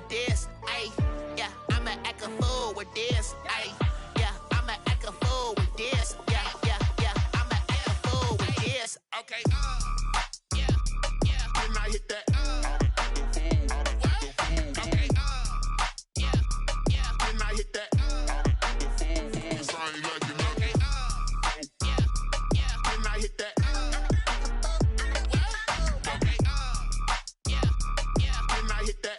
this. Ay, yeah, I'ma act a fool with this. Ay, yeah, I'ma act a fool with this. Yeah, yeah, yeah, I'ma act a fool with this. Okay, yeah, yeah. Then I hit that. Okay, yeah, yeah. Then I hit that. Cause I ain't like it. Okay, yeah, yeah. Then I hit that. Okay, yeah, yeah. Then I hit that.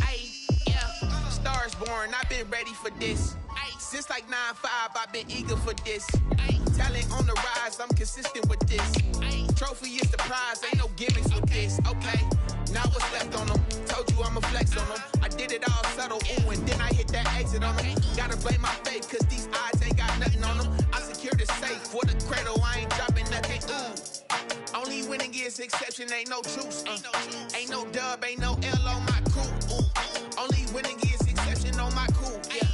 Ay, yeah. Stars born, I've been ready for this. Since like 9-5, I've been eager for this. Talent on the rise, I'm consistent with this. Trophy is the prize, ain't no gimmicks with this. Okay, now what's left on them? Told you I'ma flex on them. I did it all subtle, ooh, and then I hit that exit on them. Gotta blame my faith, cause these odds ain't got nothing on them. I secured the safe for the cradle, I ain't dropping nothing, ooh. Only winning is exception, ain't no truce. Ain't no dub, ain't no L on my crew. Ooh. Only winning is exception on my crew. Yeah.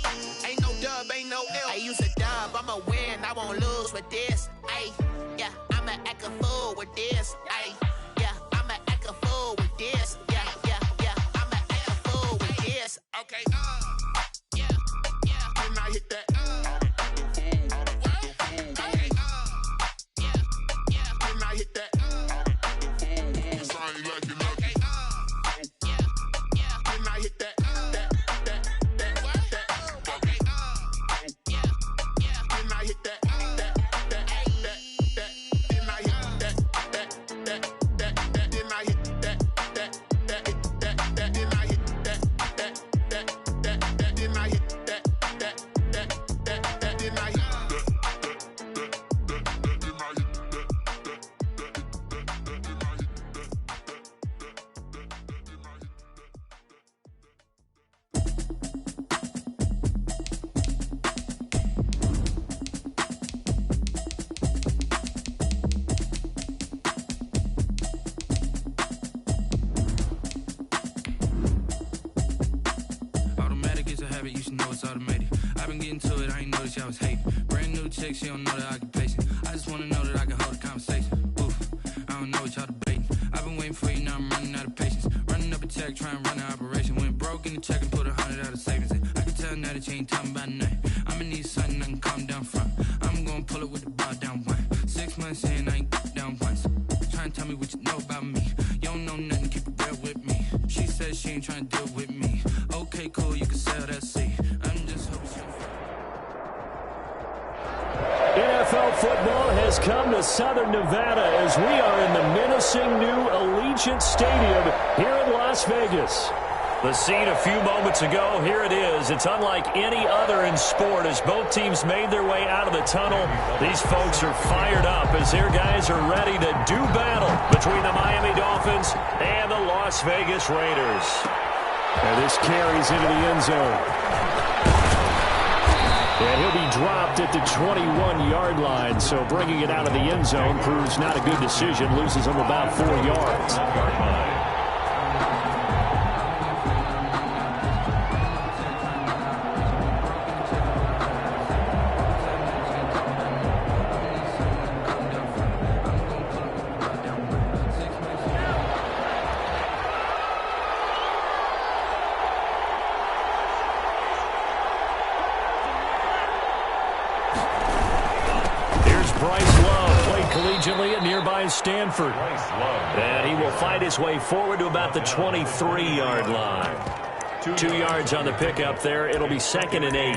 Ain't no dub, ain't no L. I use a dub, I'ma win, I won't lose with this. Ay, yeah, I'ma act a fool with this. Ay, yeah, I'ma act a fool with this. Yeah, yeah, yeah, I'ma act a fool with this. Okay, yeah, yeah. Then I hit that. Okay, yeah, yeah. Then I hit that. Cause I ain't like it. Okay, yeah, yeah. Then I hit that. I was hating. Brand new chick, she don't know the occupation. I just wanna know that I can hold a conversation. Oof, I don't know what y'all debating. I've been waiting for you, now I'm running out of patience. Running up a check, trying to run an operation. Went broke in the check and put 100 out of savings in. I can tell now that you ain't talking about nothing. I'ma need something I can calm down front. I'm gonna pull it with the bar down one. 6 months in, I ain't down once. Trying to tell me what you know about me. You don't know nothing, keep it real with me. She says she ain't trying to deal with me. Okay, cool, you can sell that seat. I'm just hoping she don't. NFL football has come to Southern Nevada as we are in the menacing new Allegiant Stadium here in Las Vegas. The scene a few moments ago, here it is. It's unlike any other in sport as both teams made their way out of the tunnel. These folks are fired up as their guys are ready to do battle between the Miami Dolphins and the Las Vegas Raiders. And this carries into the end zone. And he'll be dropped at the 21-yard line, so bringing it out of the end zone proves not a good decision. Loses him about 4 yards. At nearby Stanford. And he will fight his way forward to about the 23-yard line. 2 yards on the pickup there. It'll be 2nd and 8.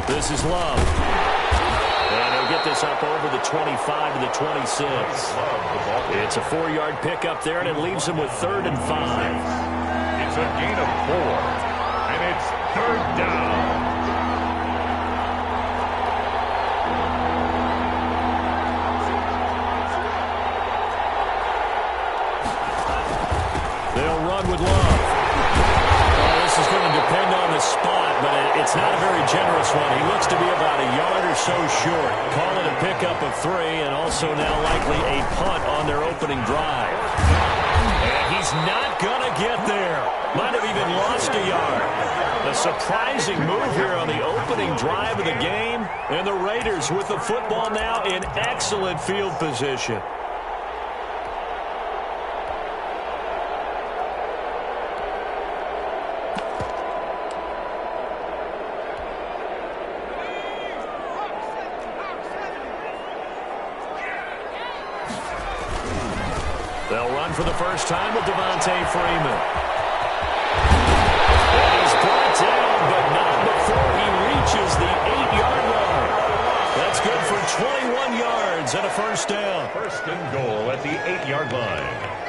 This is Love. And he'll get this up over the 25 to the 26. It's a 4-yard pickup there, and it leaves him with 3rd and 5. It's a gain of 4, and it's 3rd down. They'll run with Love. This is going to depend on the spot, but it's It's not a very generous one. He looks to be about a yard or so short. Call it a pickup of 3, and also now likely a punt on their opening drive. And he's not going to get there. Might have even lost a yard. A surprising move here on the opening drive of the game. And the Raiders with the football now in excellent field position. They'll run for the first time with Devontae Freeman. And he's brought down, but not before he reaches the 8-yard line. That's good for 21 yards and a first down. First and goal at the 8-yard line.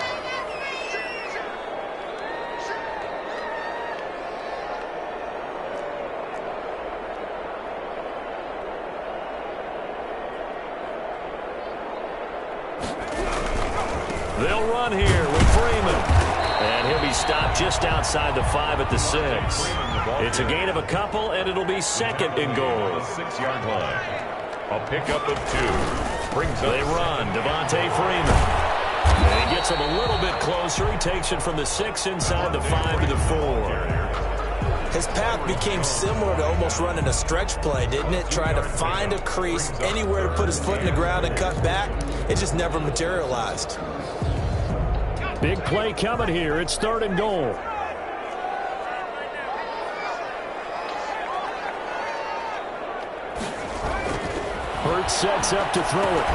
They'll run here with Freeman. And he'll be stopped just outside the 5 at the 6. It's a gain of a couple, and it'll be second and goal. 6-yard line. A pickup of 2. Brings up. They run. Devontae Freeman. And he gets him a little bit closer. He takes it from the 6 inside the 5 to the 4. His path became similar to almost running a stretch play, didn't it? Trying to find a crease, anywhere to put his foot in the ground and cut back. It just never materialized. Big play coming here. It's third and goal. Hurts sets up to throw it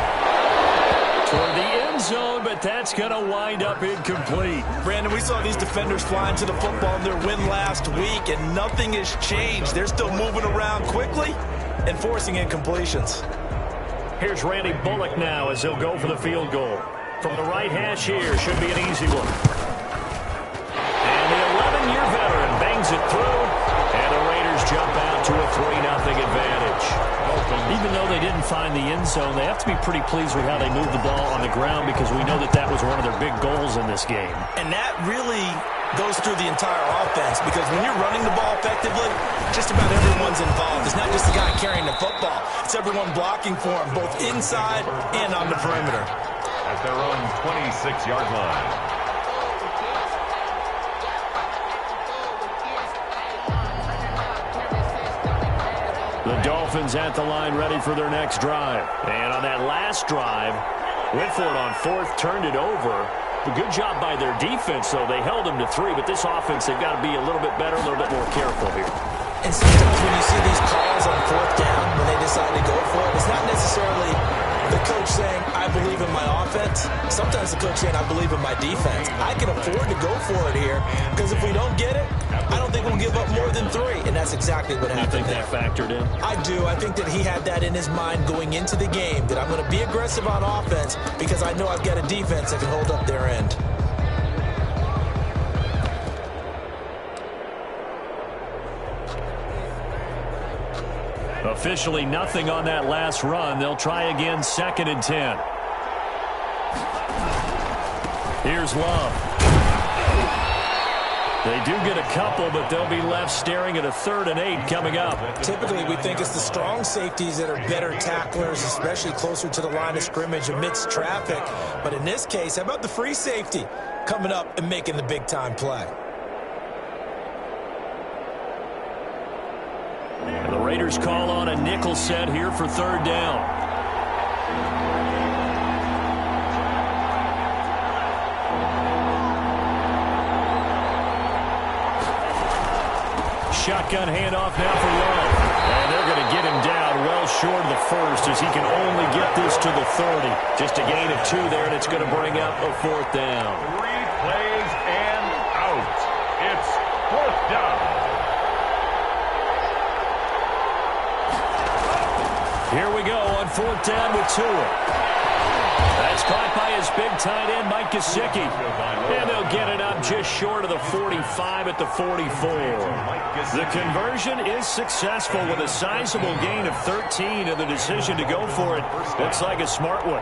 toward the end zone, but that's going to wind up incomplete. Brandon, we saw these defenders flying to the football in their win last week, and nothing has changed. They're still moving around quickly and forcing incompletions. Here's Randy Bullock now as he'll go for the field goal. From the right hash here, should be an easy one. And the 11-year veteran bangs it through, and the Raiders jump out to a 3-0 advantage. Even though they didn't find the end zone, they have to be pretty pleased with how they moved the ball on the ground because we know that that was one of their big goals in this game. And that really goes through the entire offense because when you're running the ball effectively, just about everyone's involved. It's not just the guy carrying the football. It's everyone blocking for him, both inside and on the perimeter. At their own 26-yard line. The Dolphins at the line ready for their next drive. And on that last drive, went for it on 4th, turned it over. A good job by their defense, though. They held them to 3, but this offense, they've got to be a little bit better, a little bit more careful here. And sometimes when you see these calls on 4th down, when they decide to go for it, it's not necessarily the coach saying, I believe in my offense. Sometimes the coach saying, I believe in my defense. I can afford to go for it here because if we don't get it, I don't think we'll give up more than 3. And that's exactly what happened. You think that factored in? I do. I think that he had that in his mind going into the game, that I'm going to be aggressive on offense because I know I've got a defense that can hold up their end. Officially nothing on that last run. They'll try again, 2nd and 10. Here's Love. They do get a couple, but they'll be left staring at a 3rd and 8 coming up. Typically, we think it's the strong safeties that are better tacklers, especially closer to the line of scrimmage amidst traffic. But in this case, how about the free safety coming up and making the big-time play? And the Raiders call on a nickel set here for 3rd down. Shotgun handoff now for Love. And they're going to get him down well short of the 1st as he can only get this to the 30. Just a gain of 2 there, and it's going to bring up a 4th down. 3 plays and out. It's 4th down. Here we go on 4th down with Tua. That's caught by his big tight end, Mike Gesicki. And they'll get it up just short of the 45 at the 44. The conversion is successful with a sizable gain of 13, and the decision to go for it looks like a smart one.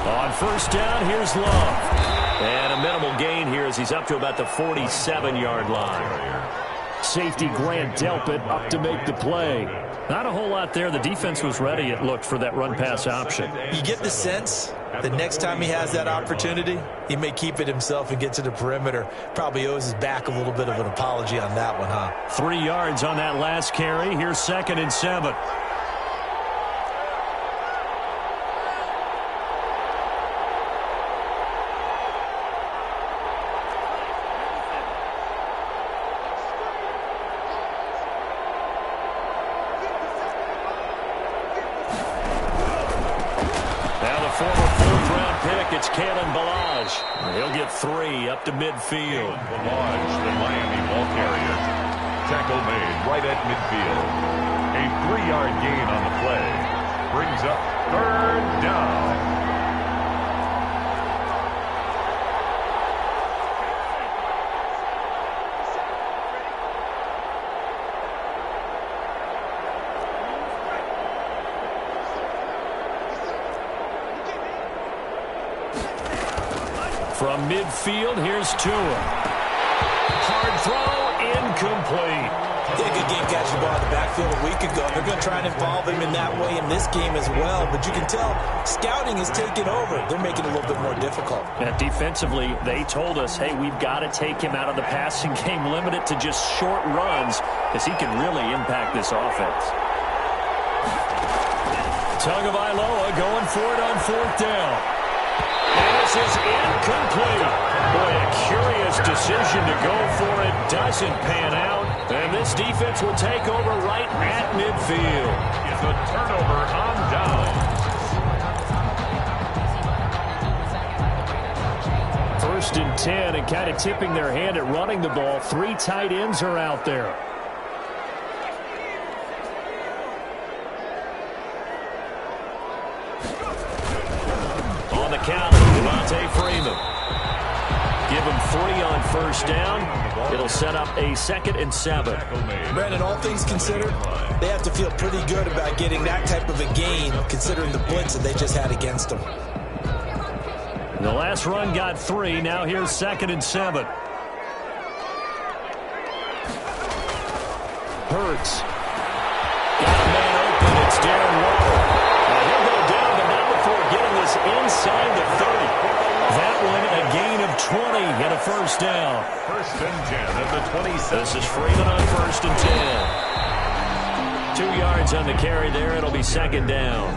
On 1st down, here's Love. And a minimal gain here as he's up to about the 47-yard line. Safety Grant Delpit up to make the play. Not a whole lot there. The defense was ready, it looked, for that run-pass option. You get the sense the next time he has that opportunity, he may keep it himself and get to the perimeter. Probably owes his back a little bit of an apology on that one, huh? 3 yards on that last carry. Here's 2nd and 7. He'll get 3 up to midfield. Balaj, the Miami ball carrier. Tackle made right at midfield. A 3-yard gain on the play. Brings up 3rd down. From midfield, here's Tua. Hard throw, incomplete. Did a good game catching the ball in the backfield a week ago. They're going to try and involve him in that way in this game as well. But you can tell scouting is taking over. They're making it a little bit more difficult. And defensively, they told us, hey, we've got to take him out of the passing game, limit it to just short runs, because he can really impact this offense. Tagovailoa going for it on 4th down. And this is incomplete. Boy, a curious decision to go for it. Doesn't pan out. And this defense will take over right at midfield. It's a turnover on down. 1st and 10, and kind of tipping their hand at running the ball. 3 tight ends are out there. On the count, Devontae Freeman. Give him 3 on 1st down. It'll set up a 2nd and 7. Brandon, all things considered, they have to feel pretty good about getting that type of a gain, considering the blitz that they just had against them. The last run got 3. Now here's 2nd and 7. Hurts. Got a man open. It's Darren Waller. He'll go down, but not before getting this inside the 30. That one a gain of 20 and a 1st down. 1st and 10 at the 27. This is Freeman on 1st and 10. 2 yards on the carry there. It'll be 2nd down.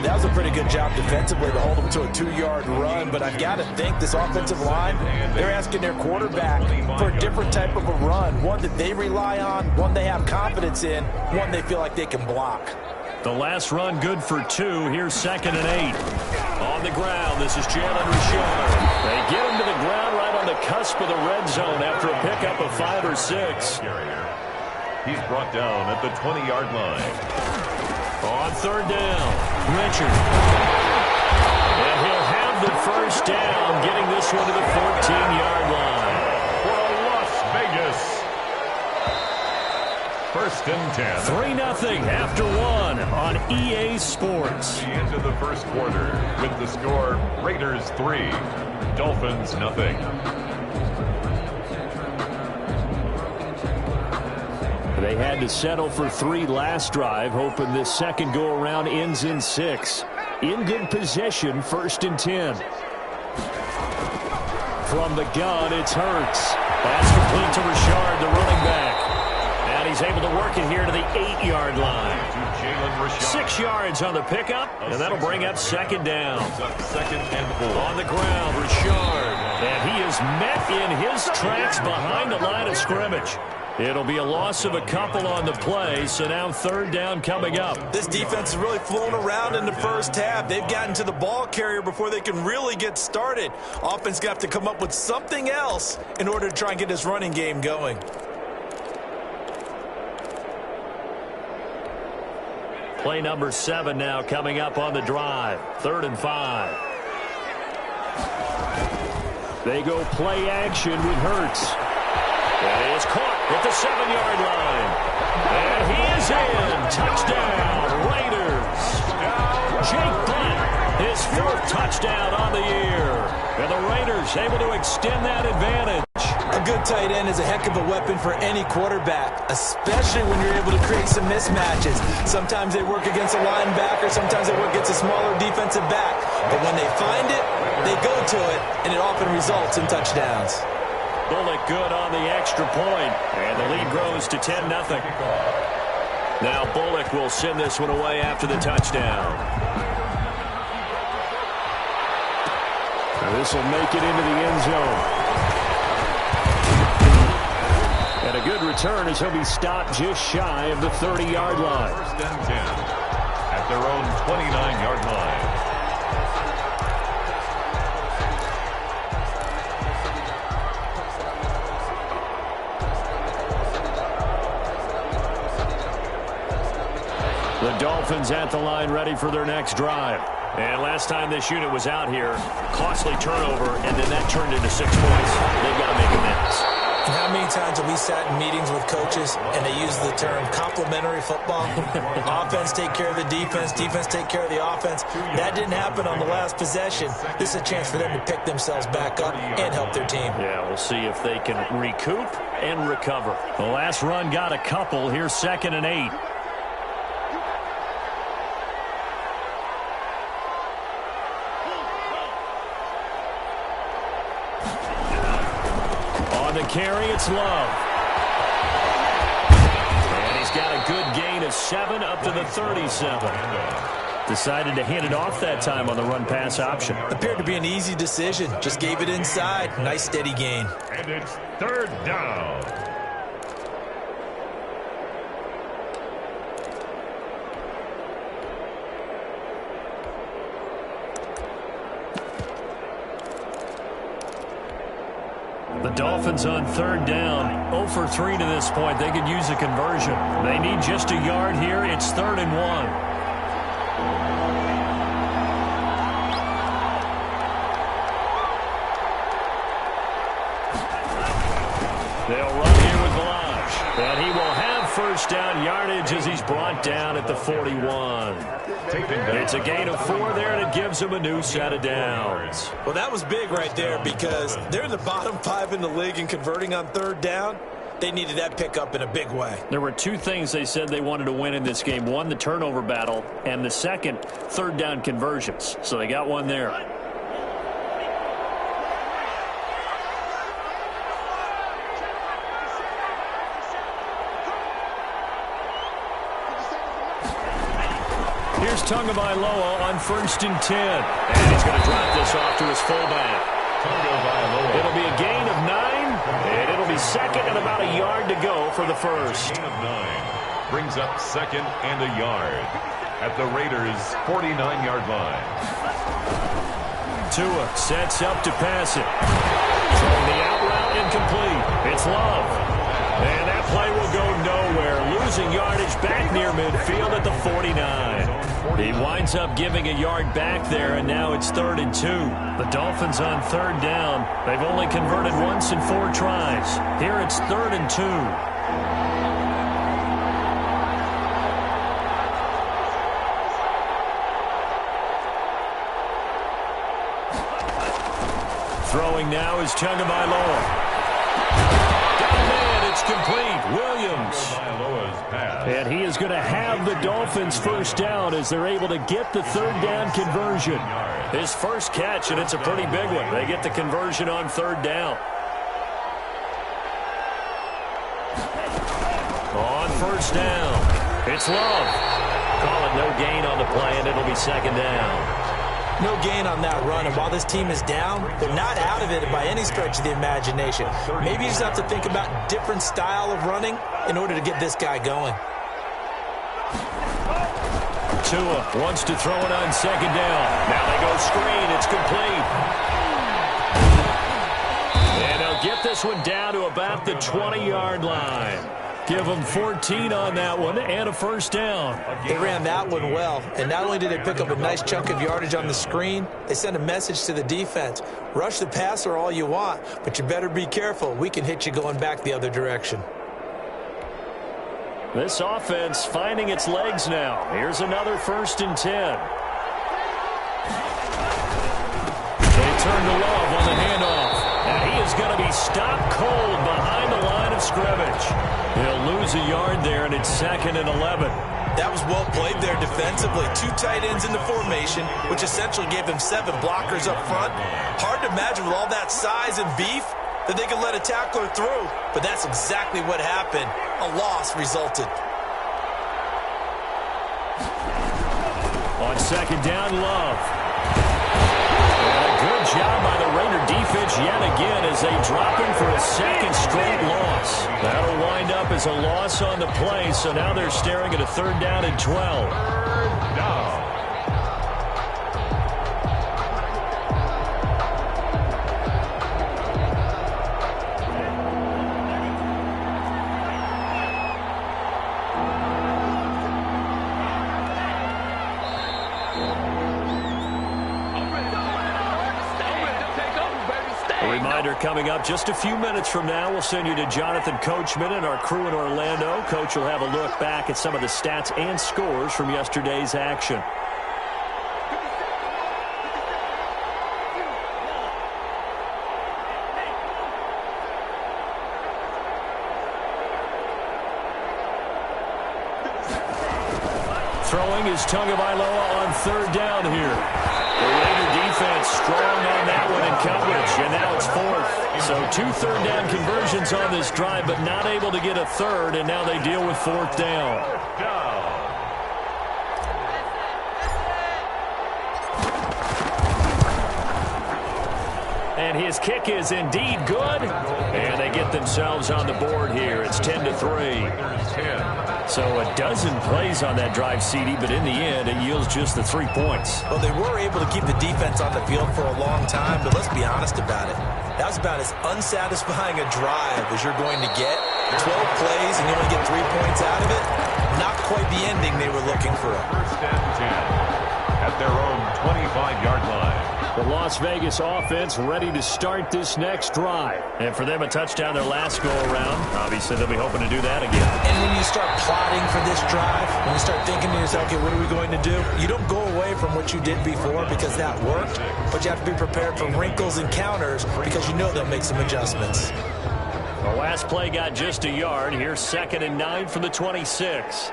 That was a pretty good job defensively to hold them to a 2-yard run, but I've got to think this offensive line, they're asking their quarterback for a different type of a run, one that they rely on, one they have confidence in, one they feel like they can block. The last run good for 2. Here's 2nd and 8. On the ground, this is Jalen Richard. They get him to the ground right on the cusp of the red zone after a pickup of 5 or 6. He's brought down at the 20-yard line. On 3rd down, Richard. And he'll have the 1st down, getting this one to the 14-yard line. For Las Vegas. 1st and 10. 3-0 after 1 on EA Sports. The end of the 1st quarter with the score Raiders 3, Dolphins 0. They had to settle for 3 last drive, hoping this second go-around ends in 6. In good possession, 1st and 10. From the gun, it's Hurts. Pass complete to Richard, the running back. And he's able to work it here to the 8-yard line. 6 yards on the pickup, and that'll bring up 2nd down. 2nd and 4. On the ground, Richard. And he is met in his tracks behind the line of scrimmage. It'll be a loss of a couple on the play, so now 3rd down coming up. This defense has really flown around in the 1st half. They've gotten to the ball carrier before they can really get started. Offense got to come up with something else in order to try and get this running game going. Play number 7 now coming up on the drive. 3rd and 5. They go play action with Hurts. And he is caught at the 7-yard line. And he is in. Touchdown, Raiders. Jake Butt, his 4th touchdown on the year. And the Raiders able to extend that advantage. A good tight end is a heck of a weapon for any quarterback, especially when you're able to create some mismatches. Sometimes they work against a linebacker, sometimes they work against a smaller defensive back. But when they find it, they go to it, and it often results in touchdowns. Bullock good on the extra point, and the lead grows to 10-0. Now Bullock will send this one away after the touchdown. This will make it into the end zone. And a good return as he'll be stopped just shy of the 30-yard line. First and 10 at their own 29-yard line. The Dolphins at the line ready for their next drive. And last time this unit was out here, costly turnover, and then that turned into 6 points. They've got to make amends. And how many times have we sat in meetings with coaches and they use the term complementary football? Offense take care of the defense, defense take care of the offense. That didn't happen on the last possession. This is a chance for them to pick themselves back up and help their team. Yeah, we'll see if they can recoup and recover. The last run got a couple. Here's 2nd and 8. Carry, it's Love. And he's got a good gain of 7 up to the 37. Decided to hand it off that time on the run-pass option. Appeared to be an easy decision. Just gave it inside. Nice steady gain. And it's 3rd down. The Dolphins on 3rd down, 0 for 3 to this point. They could use a conversion. They need just a yard here. It's 3rd and 1. They'll run here with Blanche. And he will have first down yardage as he's brought down at the 41. It's a gain of 4 there, and it gives him a new set of downs. Well, that was big right there because they're in the bottom 5 in the league in converting on 3rd down. They needed that pickup in a big way. There were 2 things they said they wanted to win in this game. One, the turnover battle, and the second, 3rd down conversions. So they got one there. Here's Tagovailoa on 1st and 10. And he's going to drop this off to his fullback. It'll be a gain of 9, and it'll be 2nd and about a yard to go for the first. Gain of 9 brings up 2nd and a yard at the Raiders' 49-yard line. Tua sets up to pass it. Throwing the out route incomplete. It's Love. And that play will go nowhere. Losing yardage back near midfield at the 49. He winds up giving a yard back there, and now it's 3rd and 2. The Dolphins on 3rd down. They've only converted once in 4 tries. Here it's 3rd and 2. Throwing now is Tagovailoa. Got a man, it's complete. Williams. And he is going to have the Dolphins first down as they're able to get the 3rd down conversion. His first catch, and it's a pretty big one. They get the conversion on 3rd down. On 1st down, it's Love. Call it no gain on the play, and it'll be 2nd down. No gain on that run, and while this team is down, they're not out of it by any stretch of the imagination. Maybe you just have to think about different style of running in order to get this guy going. Tua wants to throw it on 2nd down. Now they go screen. It's complete. And they'll get this one down to about the 20-yard line. Give them 14 on that one and a first down. They ran that one well, and not only did they pick up a nice chunk of yardage on the screen, they sent a message to the defense. Rush the passer all you want, but you better be careful. We can hit you going back the other direction. This offense finding its legs now. Here's another 1st and 10. They turn to Love on the handoff. And he is going to be stopped cold behind the line of scrimmage. He'll lose a yard there, and it's 2nd and 11. That was well played there defensively. 2 tight ends in the formation, which essentially gave them 7 blockers up front. Hard to imagine with all that size and beef that they could let a tackler through, but that's exactly what happened. A loss resulted. On 2nd down, Love. And a good job by the Raider defense yet again as they drop him for a 2nd straight loss. That'll wind up as a loss on the play, so now they're staring at a 3rd down and 12. 3rd down. Coming up just a few minutes from now, we'll send you to Jonathan Coachman and our crew in Orlando. Coach will have a look back at some of the stats and scores from yesterday's action. Throwing is Tagovailoa on 3rd down here. The Raider defense strong on that one in coverage, and now it's 4th. So 2 3rd down conversions on this drive, but not able to get a 3rd, and now they deal with 4th down. And his kick is indeed good, and they get themselves on the board here. It's 10-3. So a dozen plays on that drive, CD, but in the end, it yields just the 3 points. Well, they were able to keep the defense on the field for a long time, but let's be honest about it. That was about as unsatisfying a drive as you're going to get. 12 plays and you only get 3 points out of it. Not quite the ending they were looking for. 1st and 10 at their own 25-yard line. The Las Vegas offense ready to start this next drive. And for them, a touchdown their last go-around. Obviously, they'll be hoping to do that again. And when you start plotting for this drive, when you start thinking to yourself, okay, what are we going to do? You don't go away from what you did before because that worked, but you have to be prepared for wrinkles and counters because you know they'll make some adjustments. The last play got just a yard. Here's 2nd and 9 from the 26.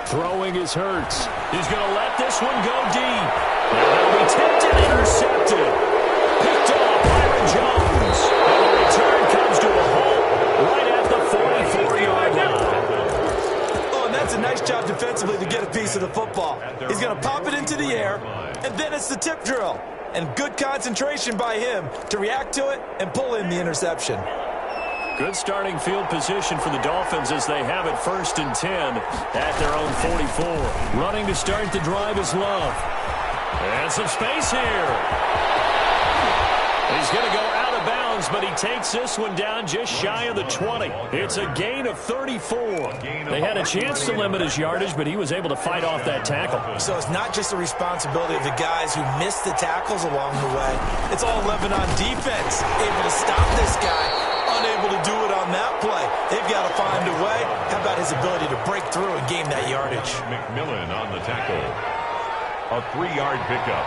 Throwing is Hurts. He's going to let this one go deep. And it'll be tipped and intercepted. Picked off Byron Jones. And the return comes to a halt right at the 44-yard line. Oh, and that's a nice job defensively to get a piece of the football. He's going to pop it into the air, and then it's the tip drill. And good concentration by him to react to it and pull in the interception. Good starting field position for the Dolphins as they have it 1st and 10 at their own 44. Running to start the drive is Love. And some space here. He's going to go out of bounds, but he takes this one down just shy of the 20. It's a gain of 34. They had a chance to limit his yardage, but he was able to fight off that tackle. So it's not just the responsibility of the guys who missed the tackles along the way. It's all 11 on defense, able to stop this guy. Unable to do it on that play. They've got to find a way. How about his ability to break through and gain that yardage? McMillan on the tackle. A 3-yard pickup.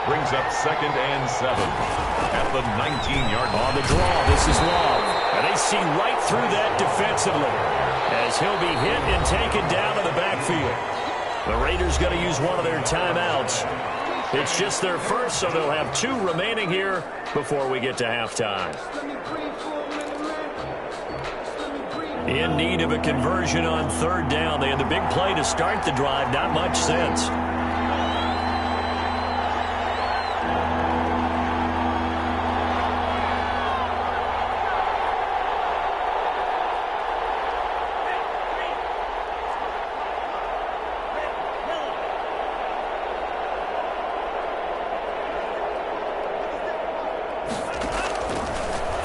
Brings up 2nd and 7 at the 19-yard line. On the draw, this is Love. And they see right through that defensively as he'll be hit and taken down to the backfield. The Raiders going to use one of their timeouts. It's just their first, so they'll have 2 remaining here before we get to halftime. In need of a conversion on 3rd down. They had the big play to start the drive. Not much sense.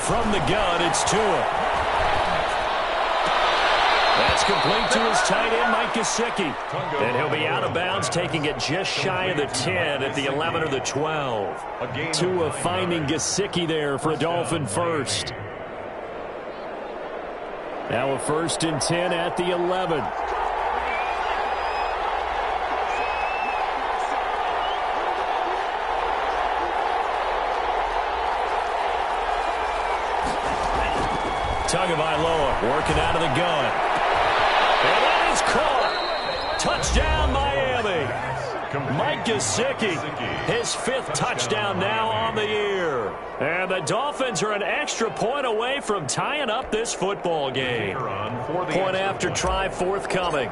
From the gun, it's Tua. That's complete to his tight end, Mike Gesicki. And he'll be out of bounds, taking it just shy of the 10 at the 11 or the 12. Tua finding Gesicki there for a Dolphin first. Now a 1st and 10 at the 11. Tagovailoa working out of the gun. And that is caught. Touchdown, Miami. Mike Gesicki, his 5th touchdown now on the year. And the Dolphins are an extra point away from tying up this football game. Point after try forthcoming.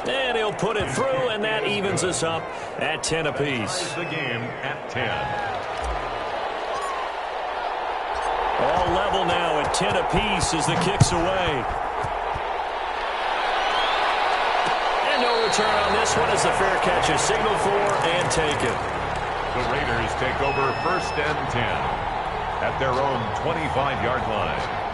And he'll put it through, and that evens us up at 10 apiece. The game at 10. All level now at 10 apiece as the kick's away. And no return on this one as the fair catch is signaled for and taken. The Raiders take over 1st and 10 at their own 25-yard line.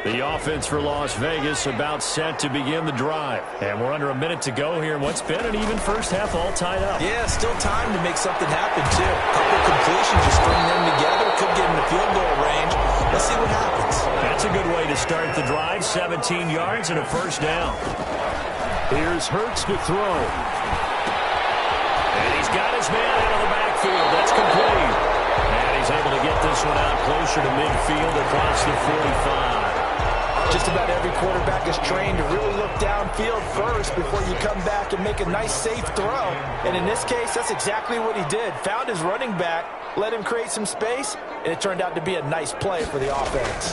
The offense for Las Vegas about set to begin the drive. And we're under a minute to go here in what's been an even first half all tied up. Yeah, still time to make something happen, too. A couple completions, just string them together. Could get in the field goal range. Let's see what happens. That's a good way to start the drive. 17 yards and a first down. Here's Hurts to throw. And he's got his man out of the backfield. That's complete. And he's able to get this one out closer to midfield across the 45. Just about every quarterback is trained to really look downfield first before you come back and make a nice, safe throw. And in this case, that's exactly what he did. Found his running back, let him create some space, and it turned out to be a nice play for the offense.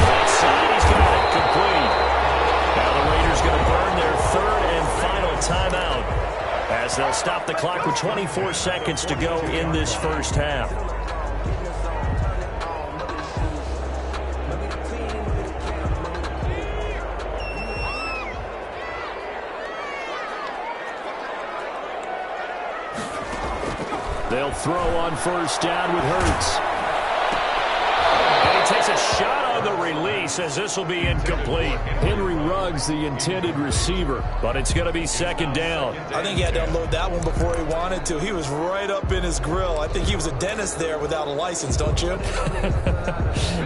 That side, he's got it complete. Now the Raiders going to burn their 3rd and final timeout as they'll stop the clock with 24 seconds to go in this first half. They'll throw on first down with Hurts. And he takes a shot on the release as this will be incomplete. Henry Ruggs, the intended receiver, but it's going to be 2nd down. I think he had to unload that one before he wanted to. He was right up in his grill. I think he was a dentist there without a license, don't you?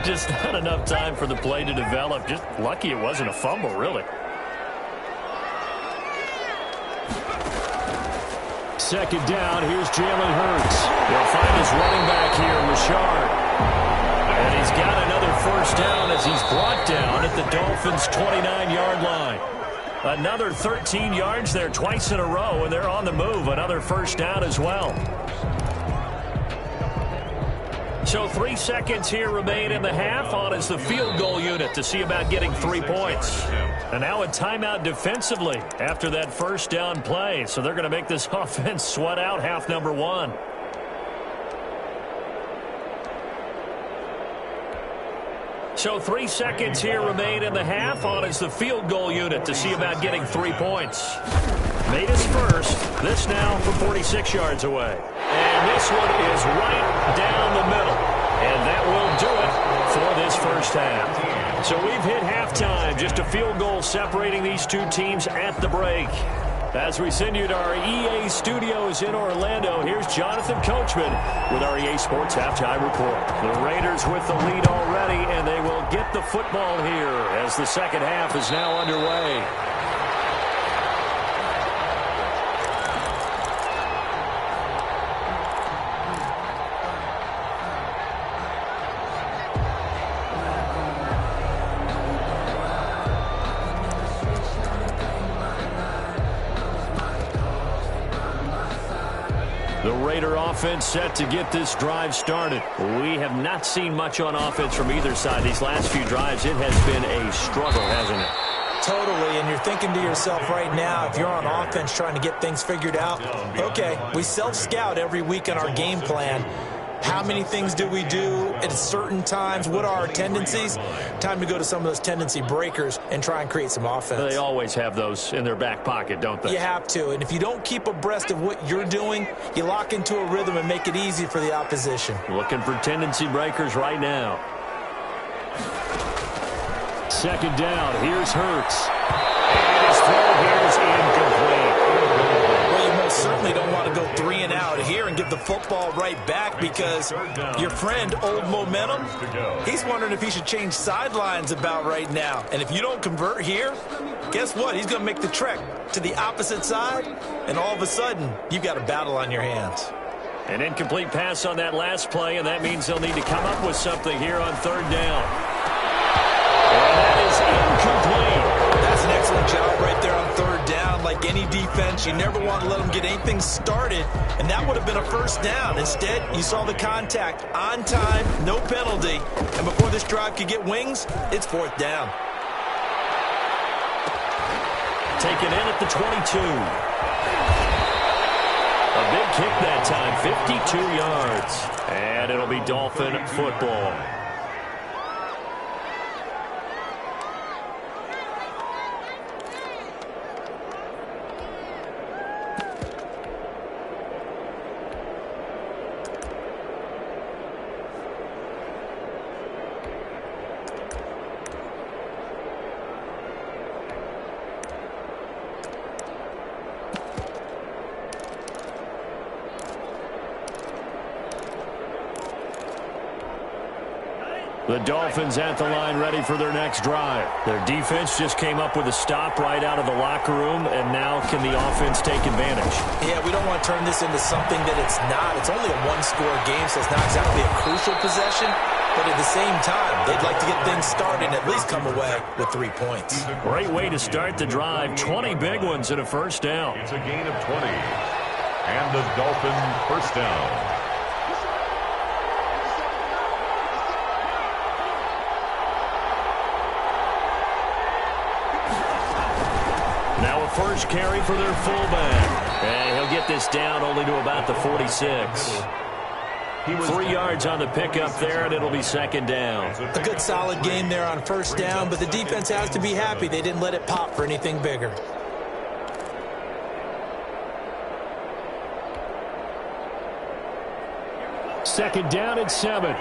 Just not enough time for the play to develop. Just lucky it wasn't a fumble, really. 2nd down, here's Jalen Hurts. He'll find his running back here, Richard. And he's got another first down as he's brought down at the Dolphins' 29-yard line. Another 13 yards there twice in a row, and they're on the move. Another first down as well. So 3 seconds here remain in the half on as the field goal unit to see about getting 3 points. And now a timeout defensively after that first down play. So they're going to make this offense sweat out half number 1. So 3 seconds here remain in the half on as the field goal unit to see about getting 3 points. Made his first. This now from 46 yards away. And this one is right down the middle. And that will do it for this first half. So we've hit halftime. Just a field goal separating these two teams at the break. As we send you to our EA studios in Orlando, here's Jonathan Coachman with our EA Sports Halftime Report. The Raiders with the lead already, and they will get the football here as the second half is now underway. The Raider offense set to get this drive started. We have not seen much on offense from either side. These last few drives, it has been a struggle, hasn't it? Totally, and you're thinking to yourself right now, if you're on offense trying to get things figured out, okay, we self-scout every week on our game plan. How many things do we do at certain times? What are our tendencies? Time to go to some of those tendency breakers and try and create some offense. They always have those in their back pocket, don't they? You have to, and if you don't keep abreast of what you're doing, you lock into a rhythm and make it easy for the opposition. Looking for tendency breakers right now. Second down, here's Hurts. And his throw here is incomplete. Well, you most certainly don't want to go 3 and out here and give the football right back because your friend, Old Momentum, he's wondering if he should change sidelines about right now. And if you don't convert here, guess what? He's going to make the trek to the opposite side, and all of a sudden, you've got a battle on your hands. An incomplete pass on that last play, and that means they'll need to come up with something here on third down. And that is incomplete. That's an excellent job right there on third down. Like any defense, you never want to let them get anything started, and that would have been a first down. Instead, you saw the contact on time, no penalty, and before this drive could get wings, it's fourth down. Taken in at the 22. A big kick that time, 52 yards. And it'll be Dolphin football. The Dolphins at the line ready for their next drive. Their defense just came up with a stop right out of the locker room, and now can the offense take advantage? Yeah, we don't want to turn this into something that it's not. It's only a one-score game, so it's not exactly a crucial possession. But at the same time, they'd like to get things started and at least come away with 3 points. Great way to start the drive. 20 big ones and a first down. It's a gain of 20. And the Dolphin first down. Now a first carry for their fullback. And he'll get this down only to about the 46. 3 yards on the pickup there, and it'll be second down. A good solid game there on first down, but the defense has to be happy they didn't let it pop for anything bigger. Second down at 7.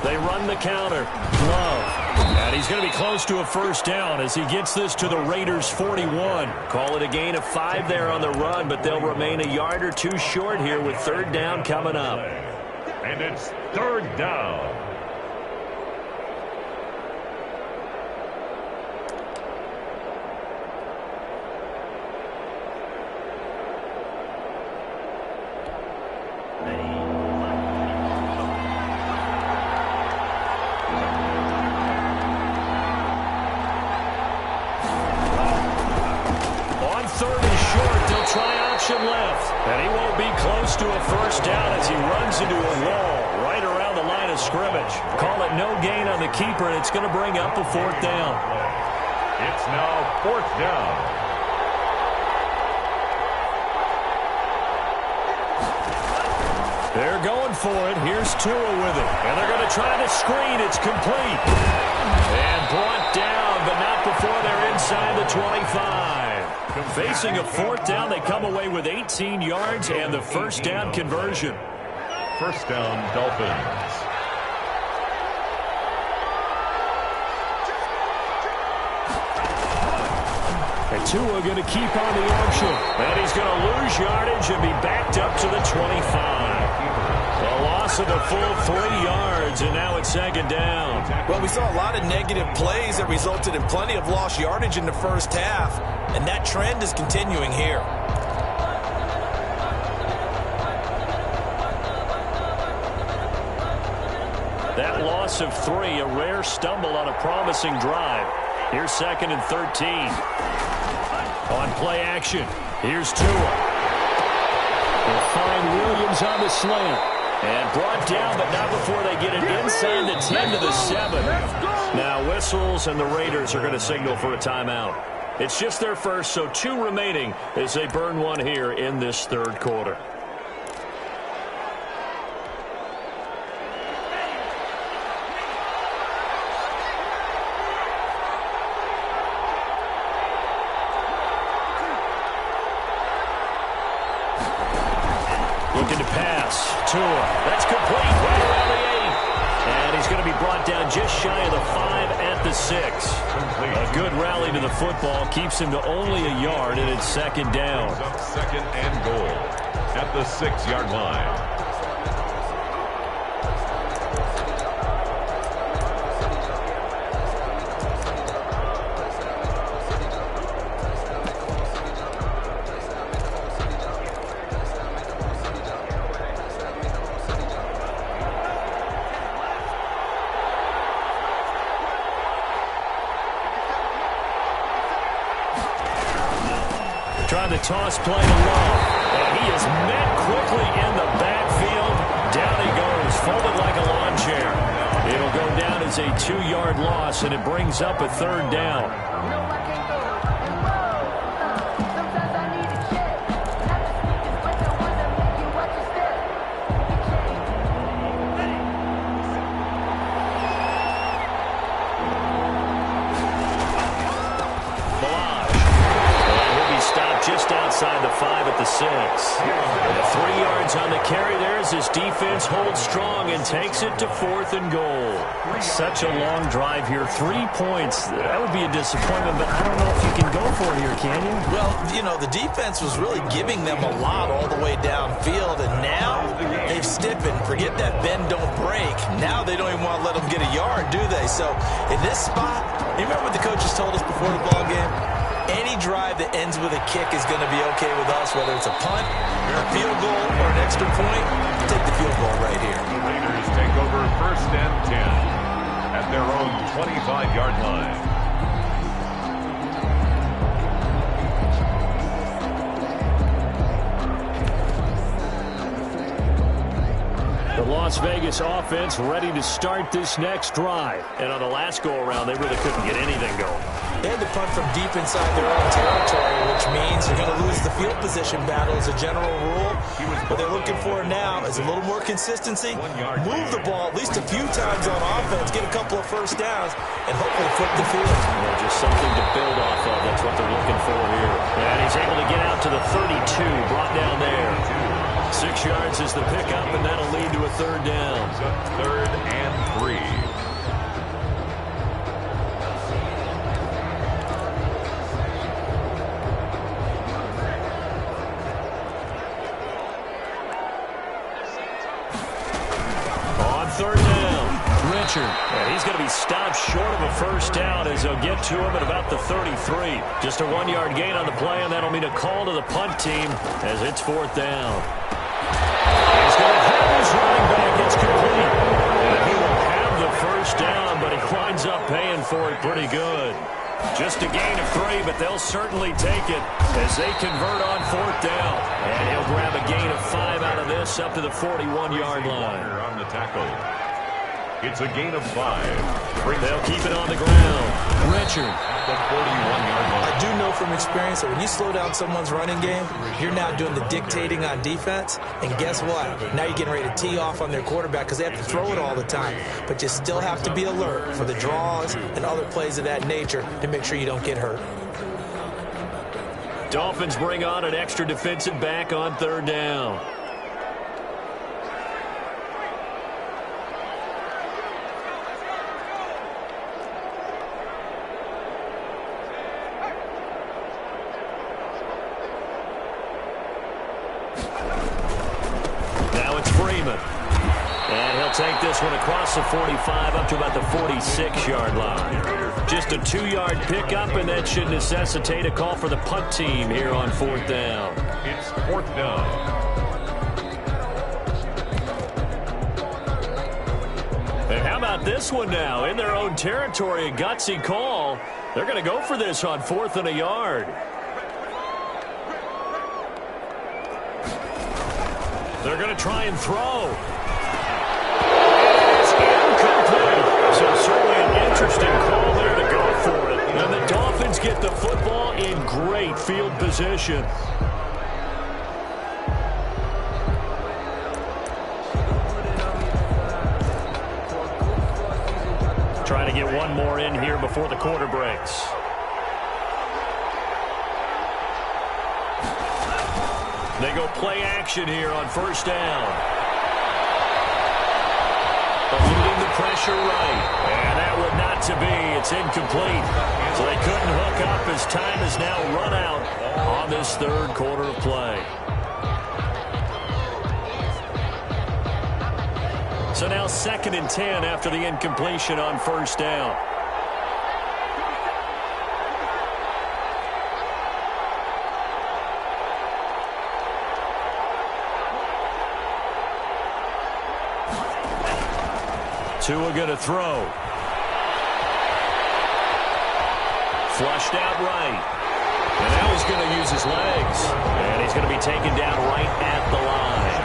They run the counter. Love. And he's going to be close to a first down as he gets this to the Raiders' 41. Call it a gain of 5 there on the run, but they'll remain a yard or two short here with third down coming up. And it's third down. Left, and he won't be close to a first down as he runs into a wall right around the line of scrimmage. Call it no gain on the keeper, and it's going to bring up a fourth down. It's now fourth down. They're going for it. Here's Tua with it, and they're going to try the screen. It's complete. And brought down, but not before they're inside the 25. Facing a fourth down, they come away with 18 yards and the first down conversion. First down, Dolphins. And Tua going to keep on the action. And he's going to lose yardage and be backed up to the 25. A loss of the full 3 yards, and now it's second down. Well, we saw a lot of negative plays that resulted in plenty of lost yardage in the first half, and that trend is continuing here. That loss of 3, a rare stumble on a promising drive. Here's second and 13. On play action, here's Tua. They'll find Williams on the slant. And brought down, but not before they get it inside the 10 to the 7. Now whistles, and the Raiders are going to signal for a timeout. It's just their first, so 2 remaining as they burn one here in this third quarter. Looking to pass. Tua. That's complete right around the 8. And he's going to be brought down just shy of the 5 at the 6. A good rally to the football keeps him to only a yard, and it's second down. Second and goal at the 6-yard line. Trying to toss play to Love. And he is met quickly in the backfield. Down he goes, folded like a lawn chair. It'll go down as a 2-yard loss, and it brings up a third down. Just outside the 5 at the 6. 3 yards on the carry there as his defense holds strong and takes it to 4th and goal. Such a long drive here. 3 points. That would be a disappointment, but I don't know if you can go for it here, can you? Well, you know, the defense was really giving them a lot all the way downfield, and now they've stiffened. Forget that bend, don't break. Now they don't even want to let them get a yard, do they? So in this spot, you remember what the coaches told us before the ball game? Any drive that ends with a kick is going to be okay with us, whether it's a punt, a field goal, or an extra point. Take the field goal right here. The Raiders take over 1st and 10 at their own 25-yard line. The Las Vegas offense ready to start this next drive. And on the last go-around, they really couldn't get anything going. They had to punt from deep inside their own territory, which means you're going to lose the field position battle as a general rule. What they're looking for now is a little more consistency, move the ball at least a few times on offense, get a couple of first downs, and hopefully flip the field. Yeah, just something to build off of. That's what they're looking for here. And he's able to get out to the 32, brought down there. 6 yards is the pickup, and that'll lead to a third down. 3rd and 3. On 3rd down, Richard. And he's going to be stopped short of a first down as they'll get to him at about the 33. Just a 1-yard gain on the play, and that'll mean a call to the punt team as it's 4th down. He's going to have his running back. It's complete. And he will have the first down, but he winds up paying for it pretty good. Just a gain of 3, but they'll certainly take it as they convert on 4th down. And he'll grab a gain of 5 out of this up to the 41-yard line. On the tackle. It's a gain of 5. They'll keep it on the ground. Richard. The 41-yard line. I do know from experience that when you slow down someone's running game, you're now doing the dictating on defense. And guess what? Now you're getting ready to tee off on their quarterback because they have to throw it all the time. But you still have to be alert for the draws and other plays of that nature to make sure you don't get hurt. Dolphins bring on an extra defensive back on 3rd down. Take this one across the 45 up to about the 46-yard line. Just a 2-yard pickup, and that should necessitate a call for the punt team here on 4th down. It's 4th down. And how about this one now? In their own territory, a gutsy call. They're going to go for this on 4th and a yard. They're going to try and throw. So certainly an interesting call there to go for it. And the Dolphins get the football in great field position. Trying to get one more in here before the quarter breaks. They go play action here on 1st down. Eluding the pressure right. And that would not to be. It's incomplete. So they couldn't hook up as time is now run out on this third quarter of play. So now 2nd and 10 after the incompletion on first down. Tua going to throw. Flushed out right. And now he's going to use his legs. And he's going to be taken down right at the line.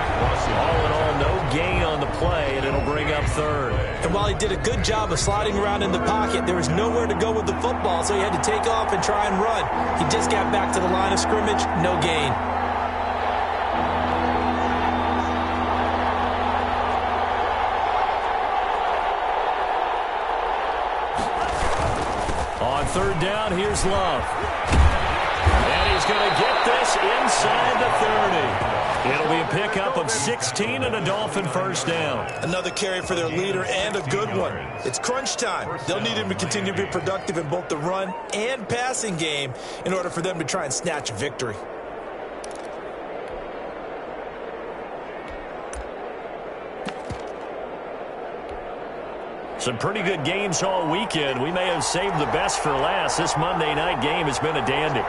All in all, no gain on the play, and it'll bring up third. And while he did a good job of sliding around in the pocket, there was nowhere to go with the football, so he had to take off and try and run. He just got back to the line of scrimmage, no gain. On third down, here's Love. And he's going to get this inside the 30. It'll be a pickup of 16 and a Dolphin first down. Another carry for their leader and a good one. It's crunch time. They'll need him to continue to be productive in both the run and passing game in order for them to try and snatch a victory. Some pretty good games all weekend. We may have saved the best for last. This Monday night game has been a dandy.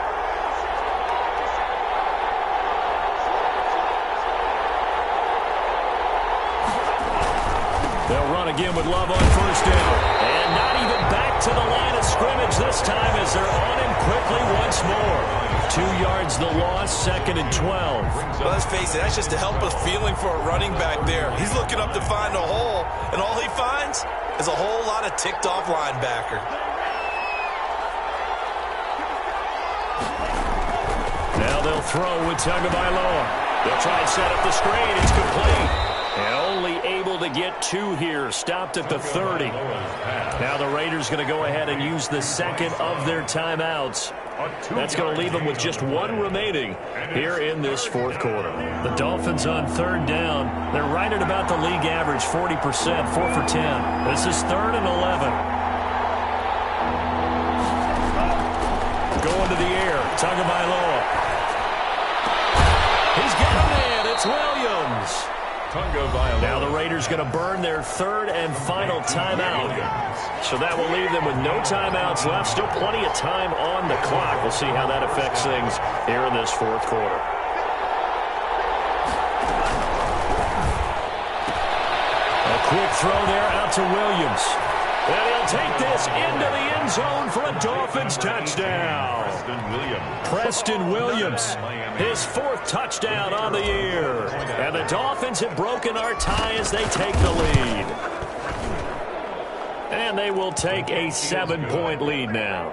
They'll run again with Love on first down. And not even back to the line of scrimmage this time as they're on him quickly once more. 2 yards the loss, 2nd and 12. Well, let's face it, that's just a helpless feeling for a running back there. He's looking up to find a hole, and all he finds is a whole lot of ticked-off linebacker. Now they'll throw with Tagovailoa. They'll try and set up the screen. It's complete. And only able to get 2 here. Stopped at the 30. Now the Raiders going to go ahead and use the second of their timeouts. That's going to leave them with just 1 remaining here in this fourth quarter. The Dolphins on third down. They're right at about the league average, 40%, 4 for 10. This is 3rd and 11. Going to the air, Tagovailoa. He's got a man. It's Williams. Now the Raiders going to burn their 3rd and final timeout. So that will leave them with no timeouts left. Still plenty of time on the clock. We'll see how that affects things here in this fourth quarter. A quick throw there out to Williams. And he'll take this into the end zone for a Dolphins touchdown. Preston Williams, his 4th touchdown on the year. And the Dolphins have broken our tie as they take the lead. And they will take a 7-point lead now.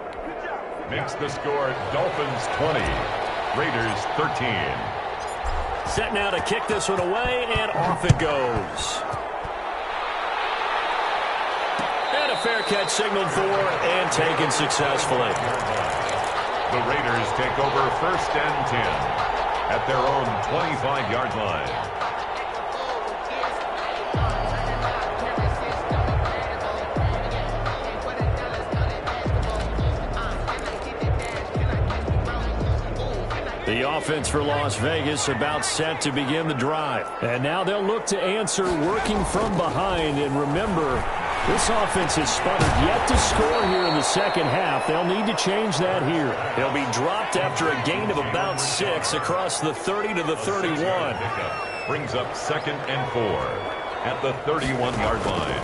Makes the score Dolphins 20, Raiders 13. Set now to kick this one away, and off it goes. And a fair catch signaled for and taken successfully. The Raiders take over 1st and 10 at their own 25-yard line. The offense for Las Vegas about set to begin the drive. And now they'll look to answer working from behind. And remember, this offense has sputtered yet to score here in the second half. They'll need to change that here. They'll be dropped after a gain of about 6 across the 30 to the 31. Brings up 2nd and 4 at the 31-yard line.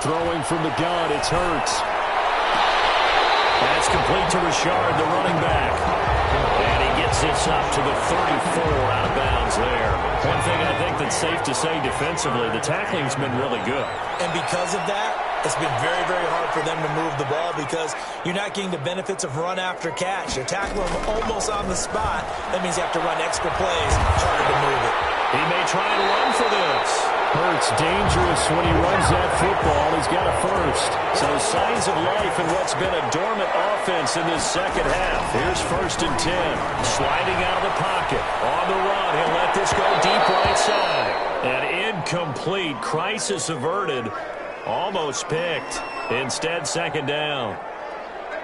Throwing from the gun, it's Hurts. That's complete to Richard, the running back. And he gets this up to the 34 out of bounds there. One thing I think that's safe to say defensively, the tackling's been really good. And because of that, it's been very, very hard for them to move the ball because you're not getting the benefits of run after catch. You're tackling them almost on the spot. That means you have to run extra plays. Harder to move it. He may try and run for this. Hurts dangerous when he runs that football. He's got a first. So signs of life in what's been a dormant offense in this second half. Here's 1st and 10. Sliding out of the pocket. On the run. He'll let this go deep right side. And incomplete. Crisis averted. Almost picked. Instead, second down.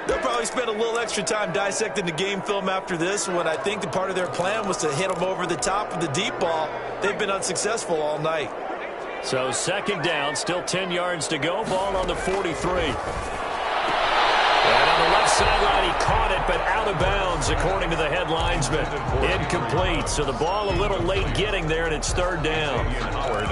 They'll probably spend a little extra time dissecting the game film after this one. I think the part of their plan was to hit them over the top of the deep ball. They've been unsuccessful all night. So second down, still 10 yards to go. Ball on the 43. And on the left sideline, he caught it, but out of bounds, according to the head linesman. Incomplete. So the ball a little late getting there, and it's third down.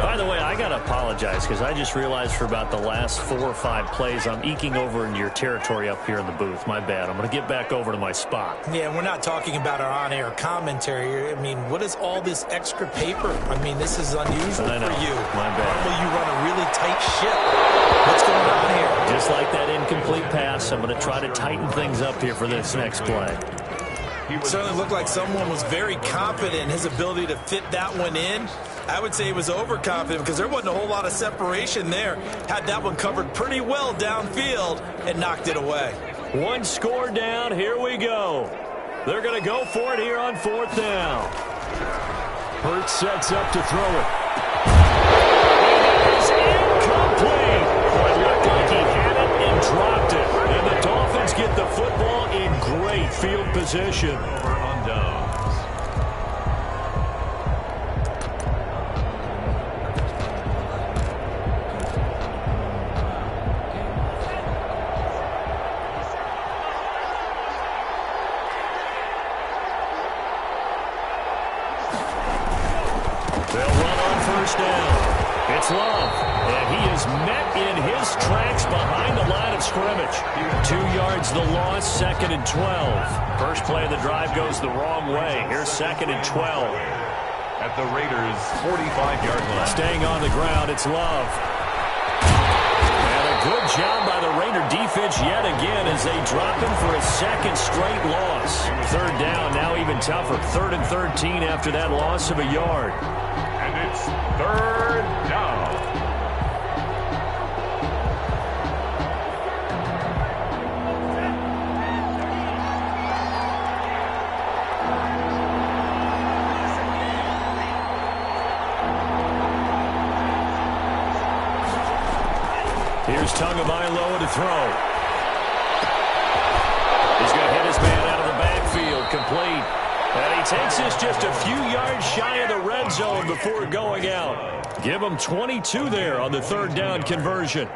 By the way, I got to apologize because I just realized for about the last 4 or 5 plays, I'm eking over into your territory up here in the booth. My bad. I'm going to get back over to my spot. Yeah, we're not talking about our on-air commentary here. I mean, what is all this extra paper? I mean, this is unusual for you. My bad. Normally you run a really tight ship. What's going on here? Just like that incomplete pass, I'm going to try to tighten things up here for this next play. It certainly looked like someone was very confident in his ability to fit that one in. I would say he was overconfident because there wasn't a whole lot of separation there. Had that one covered pretty well downfield and knocked it away. One score down. Here we go. They're going to go for it here on fourth down. Hurts sets up to throw it. It is incomplete. It looked like he had it and dropped it. And the Dolphins get the football in great field position. Over on downs. They'll run on first down. It's Love, and he is met in his tracks behind the line of scrimmage. 2 yards the loss, second and 12. First play of the drive goes the wrong way. Here's second and 12. At the Raiders' 45-yard line. Staying on the ground, it's Love. And a good job by the Raider defense yet again as they drop him for a second straight loss. Third down, now even tougher. 3rd and 13 after that loss of a yard. And it's third down. Here's Tagovailoa to throw. He's going to hit his man out of the backfield, complete. And he takes this just a few yards shy of the red zone before going out. Give him 22 there on the third down conversion.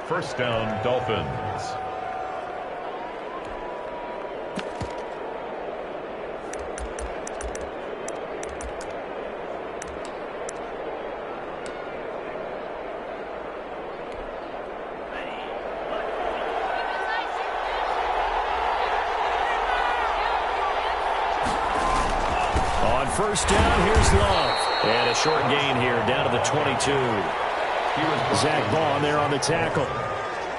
First down, Dolphins. First down, here's Love. And a short gain here, down to the 22. Zach Bond there on the tackle.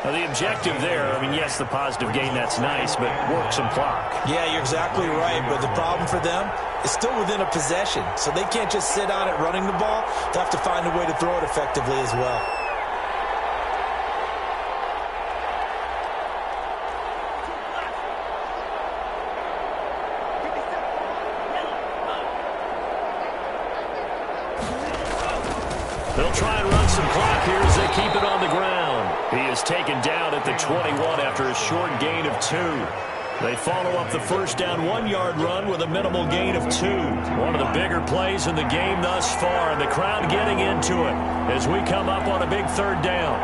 Now the objective there, I mean, yes, the positive gain, that's nice, but work some clock. Yeah, you're exactly right, but the problem for them is still within a possession. So they can't just sit on it running the ball. They have to find a way to throw it effectively as well. They'll try and run some clock here as they keep it on the ground. He is taken down at the 21 after a short gain of 2. They follow up the first down 1-yard run with a minimal gain of 2. One of the bigger plays in the game thus far, and the crowd getting into it as we come up on a big third down.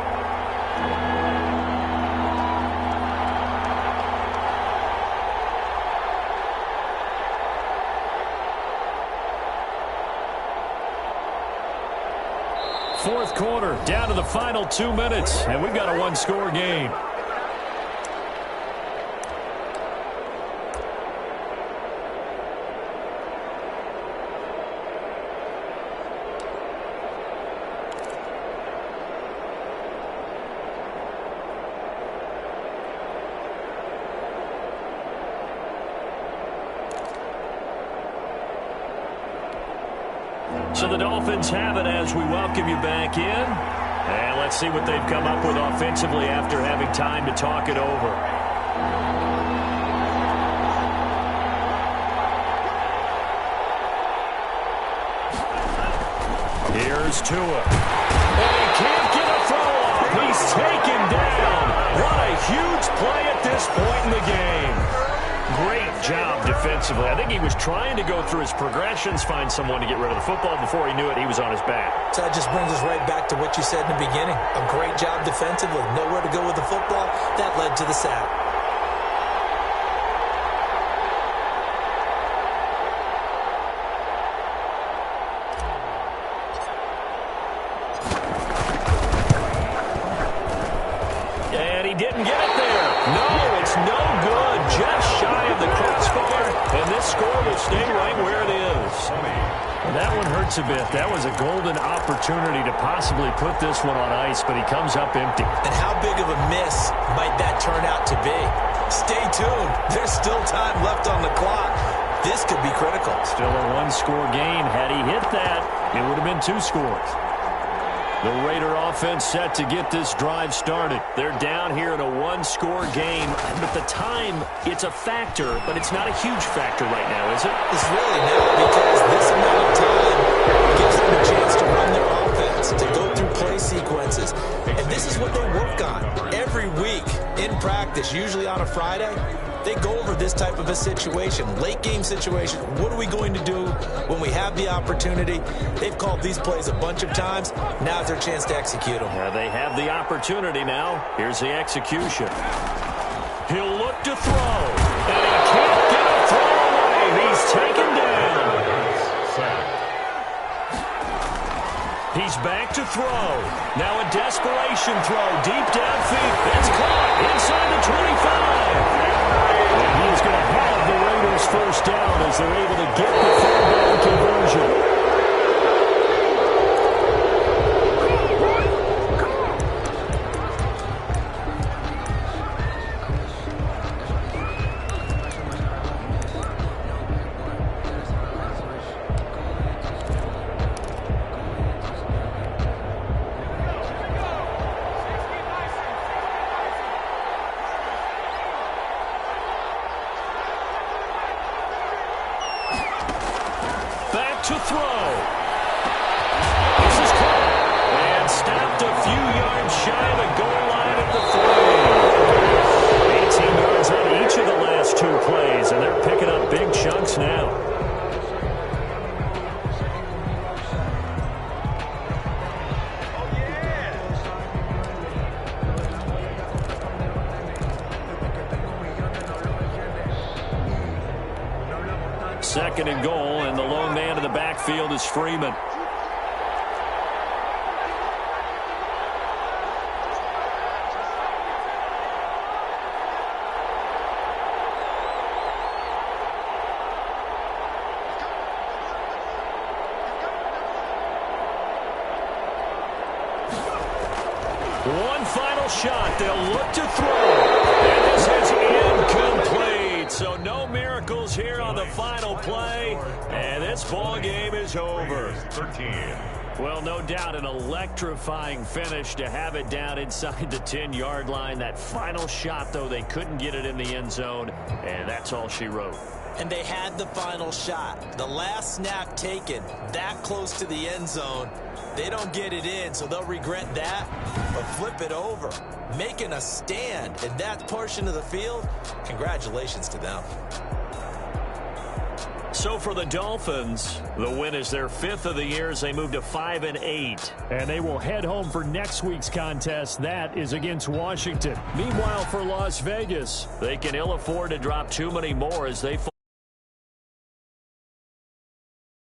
Fourth quarter, down to the final 2 minutes, and we've got a one-score game. So the Dolphins have it as we welcome you back in. And let's see what they've come up with offensively after having time to talk it over. Here's Tua. And he can't get a throw off. He's taken down. What a huge play at this point in the game. Great job defensively. I think he was trying to go through his progressions, find someone to get rid of the football. Before he knew it, he was on his back. So that just brings us right back to what you said in the beginning. A great job defensively. Nowhere to go with the football. That led to the sack. And he didn't get it there. No, it's no good. Just shy of the crossbar. And this score will stay right where it is. Well, that one hurts a bit. That was a golden opportunity to possibly put this one on ice, but he comes up empty. And how big of a miss might that turn out to be? Stay tuned. There's still time left on the clock. This could be critical. Still a one-score game. Had he hit that, it would have been 2 scores. The Raider offense set to get this drive started. They're down here in a one-score game. But the time, it's a factor, but it's not a huge factor right now, is it? It's really not, because this amount of time gives them a chance to run their offense, to go through play sequences. And this is what they work on every week in practice, usually on a Friday. They go over this type of a situation, late game situation. What are we going to do when we have the opportunity? They've called these plays a bunch of times. Now's their chance to execute them. Yeah, they have the opportunity now. Here's the execution. He'll look to throw, and he can't get a throw away. He's taken down. He's back to throw. Now a desperation throw deep downfield. It's caught inside the 25. And he's going to have the Raiders first down as they're able to get the third down conversion. To throw. This is caught and stopped a few yards shy of the goal line at the 3. 18 yards on each of the last 2 plays, and they're picking up big chunks now. Second and goal, and the lone man in the backfield is Freeman. One final shot. They'll look to throw. And this is incomplete. So no miracles here on the final play. And this ball game is over. 13. Well, no doubt an electrifying finish to have it down inside the 10-yard line. That final shot, though, they couldn't get it in the end zone. And that's all she wrote. And they had the final shot. The last snap taken that close to the end zone. They don't get it in, so they'll regret that. But flip it over, making a stand in that portion of the field, congratulations to them. So for the Dolphins, the win is their 5th of the year as they move to 5-8. And they will head home for next week's contest. That is against Washington. Meanwhile, for Las Vegas, they can ill afford to drop too many more as they